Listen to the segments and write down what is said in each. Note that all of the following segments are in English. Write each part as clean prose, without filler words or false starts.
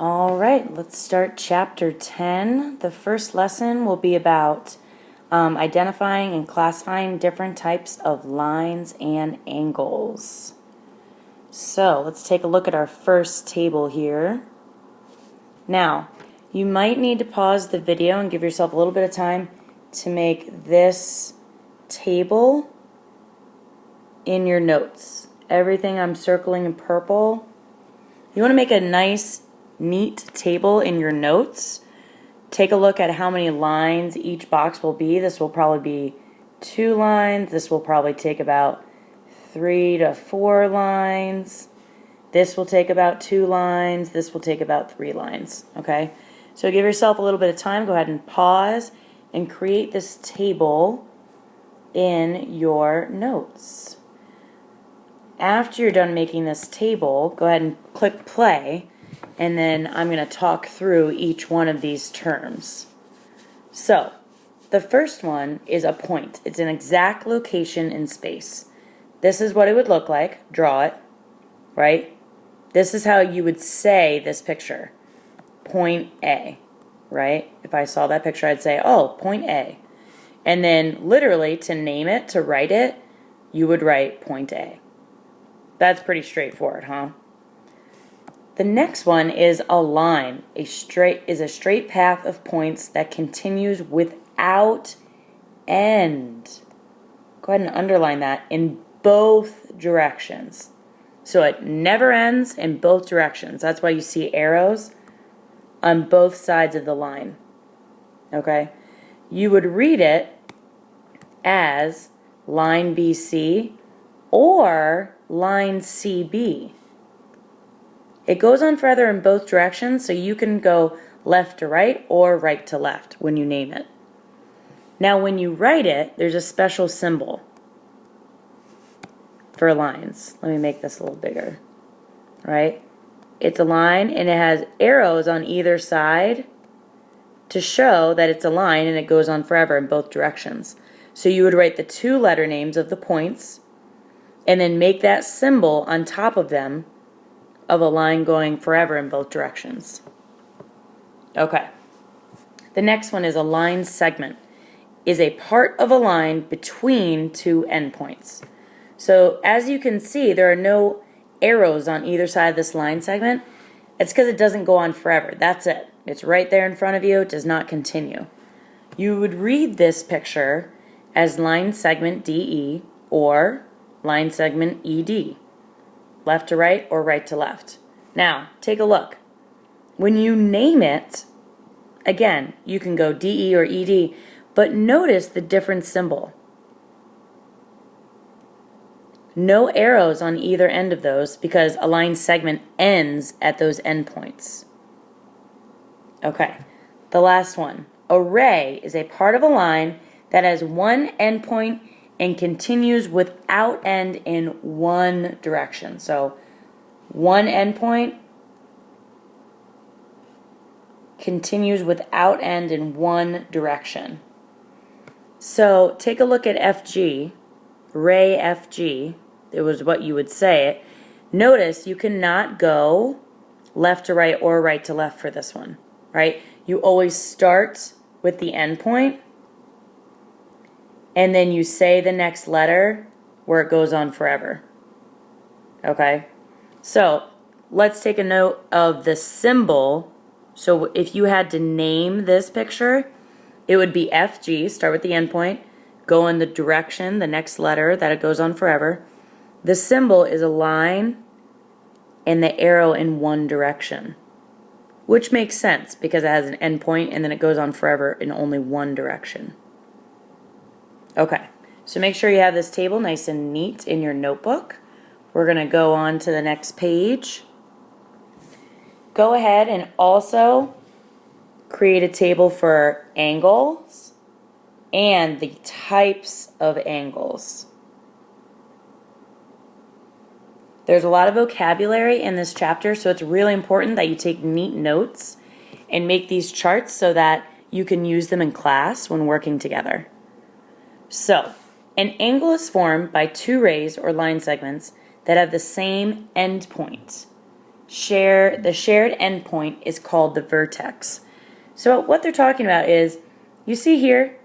All right, let's start chapter 10. The first lesson will be about identifying and classifying different types of lines and angles. So let's take a look at our first table here. Now, you might need to pause the video and give yourself a little bit of time to make this table in your notes. Everything I'm circling in purple. You want to make a nice, neat table in your notes. Take a look at how many lines each box will be. This will probably be 2 lines. This will probably take about 3 to 4 lines. This will take about 2 lines. This will take about 3 lines. Okay? So give yourself a little bit of time. Go ahead and pause and create this table in your notes. After you're done making this table, go ahead and click play, and then I'm going to talk through each one of these terms. So, the first one is a point. It's an exact location in space. This is what it would look like. Draw it, right? This is how you would say this picture. Point A, right? If I saw that picture, I'd say, oh, point A. And then literally to name it, to write it, you would write point A. That's pretty straightforward, huh? The next one is a line. A straight path of points that continues without end. Go ahead and underline that in both directions. So it never ends in both directions. That's why you see arrows on both sides of the line. Okay? You would read it as line BC or line CB. It goes on forever in both directions, so you can go left to right or right to left when you name it. Now when you write it, there's a special symbol for lines. Let me make this a little bigger. Right? It's a line and it has arrows on either side to show that it's a line and it goes on forever in both directions. So you would write the 2 letter names of the points and then make that symbol on top of them of a line going forever in both directions. Okay. The next one is a line segment. Is a part of a line between 2 endpoints. So as you can see, there are no arrows on either side of this line segment. It's because it doesn't go on forever. That's it. It's right there in front of you. It does not continue. You would read this picture as line segment DE or line segment ED. Left to right or right to left. Now, take a look. When you name it, again, you can go DE or ED, but notice the different symbol. No arrows on either end of those because a line segment ends at those endpoints. Okay, the last one. A ray is a part of a line that has one endpoint and continues without end in one direction. So, one endpoint continues without end in one direction. So, take a look at FG, ray FG. It was what you would say it. Notice you cannot go left to right or right to left for this one, right? You always start with the endpoint and then you say the next letter where it goes on forever. Okay? So, let's take a note of the symbol. So, if you had to name this picture, it would be FG, start with the endpoint, go in the direction, the next letter that it goes on forever. The symbol is a line and the arrow in one direction, which makes sense because it has an endpoint and then it goes on forever in only one direction. Okay, so make sure you have this table nice and neat in your notebook. We're going to go on to the next page. Go ahead and also create a table for angles and the types of angles. There's a lot of vocabulary in this chapter, so it's really important that you take neat notes and make these charts so that you can use them in class when working together. So, an angle is formed by 2 rays or line segments that have the same endpoint. the shared endpoint is called the vertex. So what they're talking about is, you see here,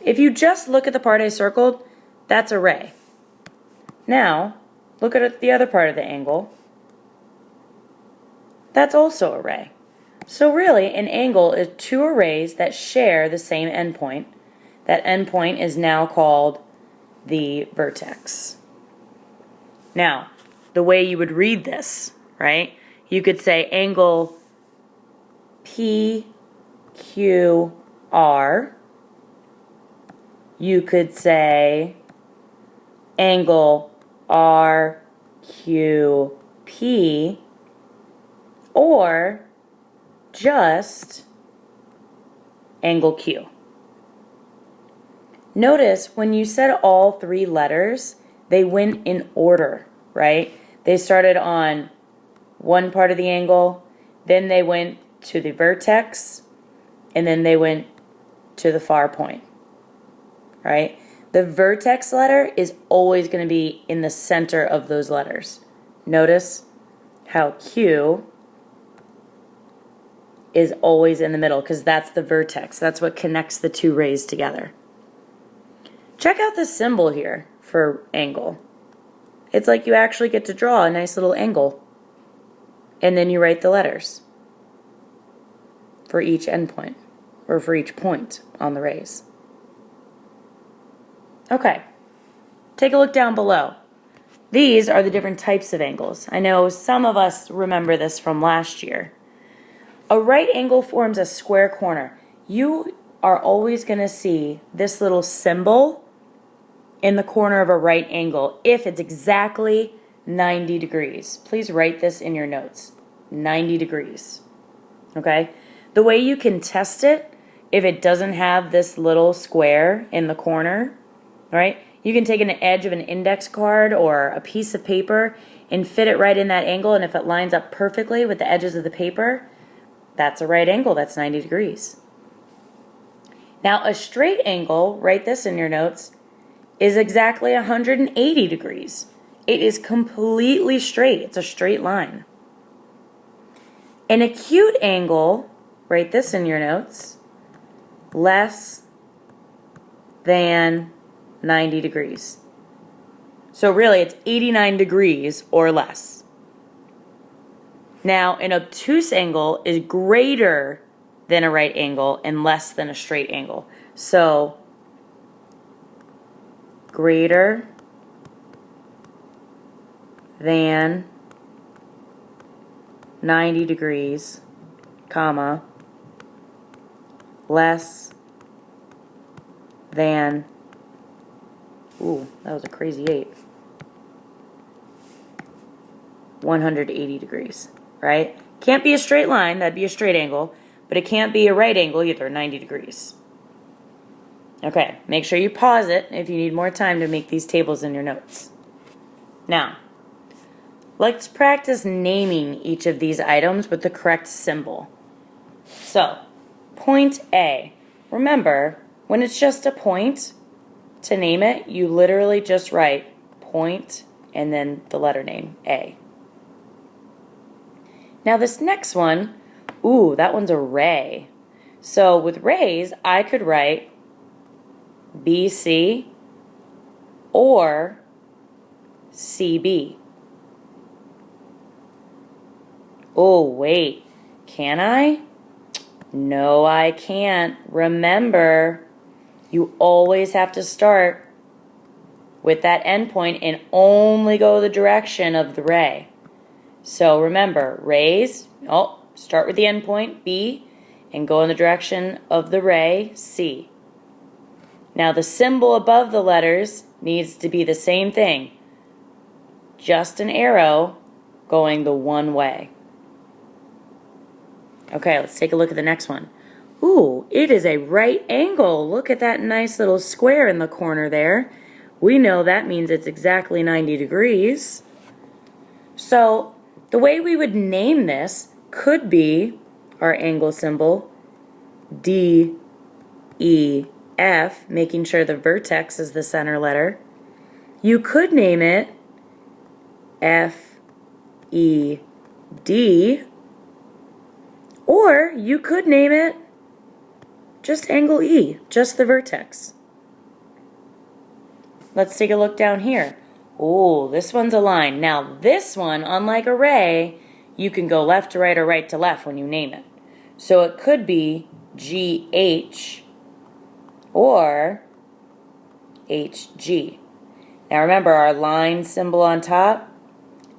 if you just look at the part I circled, that's a ray. Now, look at the other part of the angle. That's also a ray. So really, an angle is two arrays that share the same endpoint. That endpoint is now called the vertex. Now, the way you would read this, right? You could say angle PQR. You could say angle RQP, or just angle Q. Notice when you said all three letters, they went in order, right? They started on one part of the angle, then they went to the vertex, and then they went to the far point, right? The vertex letter is always going to be in the center of those letters. Notice how Q is always in the middle because that's the vertex. That's what connects the two rays together. Check out this symbol here for angle. It's like you actually get to draw a nice little angle. And then you write the letters for each endpoint, or for each point on the rays. Okay, take a look down below. These are the different types of angles. I know some of us remember this from last year. A right angle forms a square corner. You are always going to see this little symbol in the corner of a right angle if it's exactly 90 degrees. Please write this in your notes. 90 degrees. Okay? The way you can test it, if it doesn't have this little square in the corner, right? You can take an edge of an index card or a piece of paper and fit it right in that angle, and if it lines up perfectly with the edges of the paper, that's a right angle. That's 90 degrees. Now, a straight angle, write this in your notes, is exactly 180 degrees. It is completely straight. It's a straight line. An acute angle, write this in your notes, less than 90 degrees. So really, it's 89 degrees or less. Now, an obtuse angle is greater than a right angle and less than a straight angle. So, greater than 90 degrees, comma, less than, ooh, that was a crazy 8, 180 degrees, right? Can't be a straight line, that'd be a straight angle, but it can't be a right angle either, 90 degrees. Okay, make sure you pause it if you need more time to make these tables in your notes. Now, let's practice naming each of these items with the correct symbol. So, point A. Remember, when it's just a point, to name it, you literally just write point and then the letter name, A. Now this next one, ooh, that one's a ray. So with rays, I could write BC or CB. Oh, wait, can I? No, I can't. Remember, you always have to start with that endpoint and only go the direction of the ray. So remember, rays, start with the endpoint, B, and go in the direction of the ray, C. Now the symbol above the letters needs to be the same thing, just an arrow going the one way. Okay, let's take a look at the next one. Ooh, it is a right angle. Look at that nice little square in the corner there. We know that means it's exactly 90 degrees. So the way we would name this could be our angle symbol, D, E, F, making sure the vertex is the center letter. You could name it F, E-D. Or you could name it just angle E, just the vertex. Let's take a look down here. Oh, this one's a line. Now this one, unlike a ray, you can go left to right or right to left when you name it. So it could be GH or HG. Now remember, our line symbol on top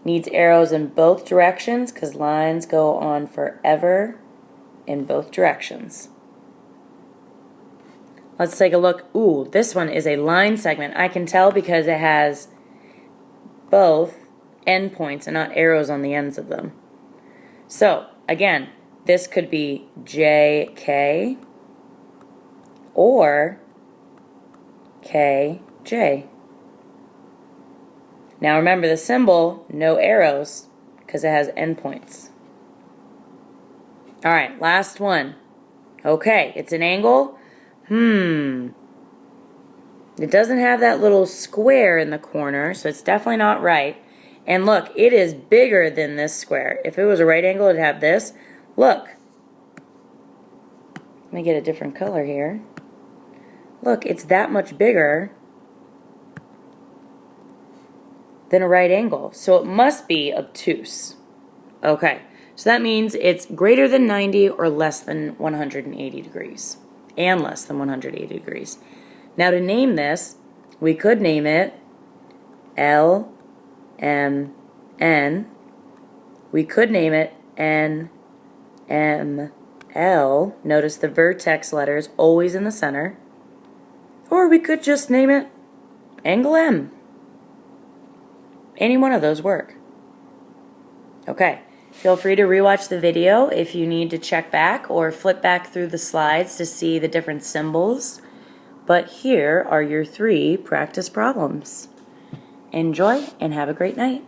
needs arrows in both directions because lines go on forever in both directions. Let's take a look. Ooh, this one is a line segment. I can tell because it has both endpoints and not arrows on the ends of them. So, again, this could be JK or KJ. Now remember the symbol, no arrows, because it has endpoints. All right, last one. Okay, it's an angle. It doesn't have that little square in the corner, so it's definitely not right. And look, it is bigger than this square. If it was a right angle, it'd have this. Look. Let me get a different color here. Look, it's that much bigger than a right angle. So it must be obtuse. Okay, so that means it's greater than 90 or less than 180 degrees. And less than 180 degrees. Now to name this, we could name it L, M, N. We could name it N, M, L. Notice the vertex letters always in the center. Or we could just name it angle M. Any one of those work. Okay. Feel free to rewatch the video if you need to check back or flip back through the slides to see the different symbols. But here are your 3 practice problems. Enjoy and have a great night.